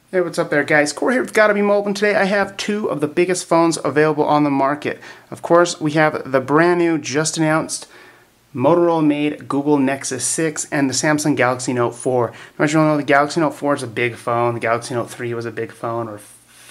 Hey, what's up there, guys? Corey here with GottaBeMobile, and today I have two of the biggest phones available on the market. Of course, we have the brand new, just announced, Motorola-made Google Nexus 6 and the Samsung Galaxy Note 4. Now, as you all know, the Galaxy Note 4 is a big phone. The Galaxy Note 3 was a big phone, or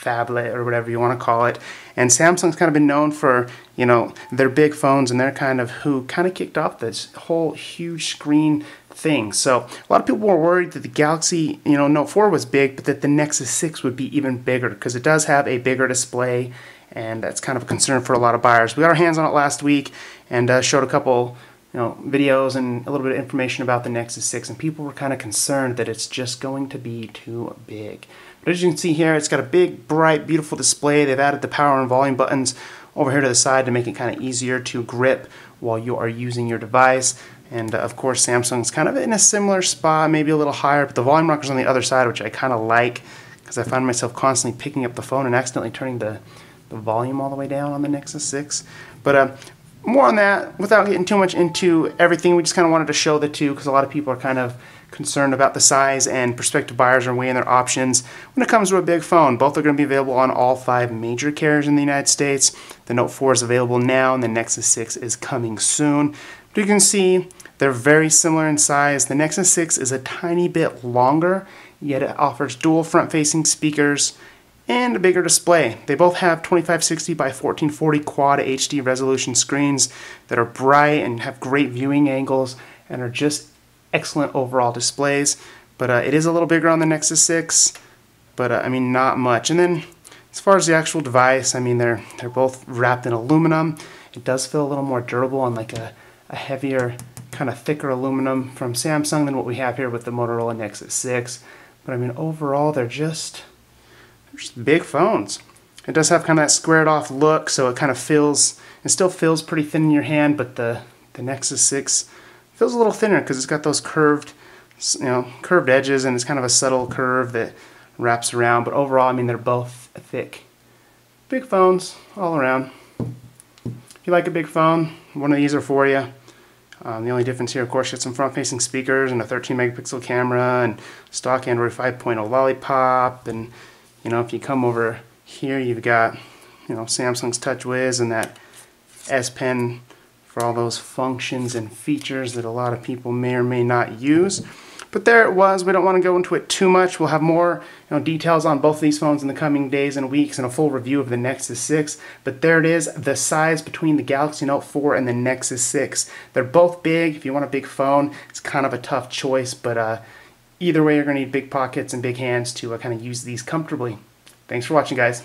phablet, or whatever you want to call it. And Samsung's kind of been known for, their big phones, and they're kind of who kind of kicked off this whole huge screen thing. So a lot of people were worried that the Galaxy, Note 4 was big, but that the Nexus 6 would be even bigger because it does have a bigger display, and that's kind of a concern for a lot of buyers. We got our hands on it last week and showed a couple videos and a little bit of information about the Nexus 6, and people were kind of concerned that it's just going to be too big. But as you can see here, it's got a big, bright, beautiful display. They've added the power and volume buttons over here to the side to make it kind of easier to grip while you are using your device. And of course, Samsung's kind of in a similar spot, maybe a little higher, but the volume rocker's on the other side, which I kind of like because I find myself constantly picking up the phone and accidentally turning the volume all the way down on the Nexus 6. But more on that, without getting too much into everything, we just kind of wanted to show the two because a lot of people are kind of concerned about the size, and prospective buyers are weighing their options when it comes to a big phone. Both are going to be available on all 5 major carriers in the United States. The Note 4 is available now, and the Nexus 6 is coming soon. But you can see they're very similar in size. The Nexus 6 is a tiny bit longer, yet it offers dual front-facing speakers and a bigger display. They both have 2560 by 1440 Quad HD resolution screens that are bright and have great viewing angles and are just excellent overall displays. But it is a little bigger on the Nexus 6, but I mean, not much. And then as far as the actual device, I mean, they're both wrapped in aluminum. It does feel a little more durable on like a heavier, kind of thicker aluminum from Samsung than what we have here with the Motorola Nexus 6. But I mean, overall, they're just big phones. It does have kind of that squared off look, so it kind of still feels pretty thin in your hand, but the Nexus 6 feels a little thinner because it's got those curved edges, and it's kind of a subtle curve that wraps around. But overall, I mean, they're both thick, big phones all around. If you like a big phone, one of these are for you. The only difference here, of course, you get some front-facing speakers and a 13-megapixel camera and stock Android 5.0 Lollipop. And if you come over here, you've got Samsung's TouchWiz and that S Pen for all those functions and features that a lot of people may or may not use. But there it was. We don't want to go into it too much. We'll have more details on both of these phones in the coming days and weeks, and a full review of the Nexus 6. But there it is, the size between the Galaxy Note 4 and the Nexus 6. They're both big. If you want a big phone, it's kind of a tough choice, but either way, you're going to need big pockets and big hands to kind of use these comfortably. Thanks for watching, guys.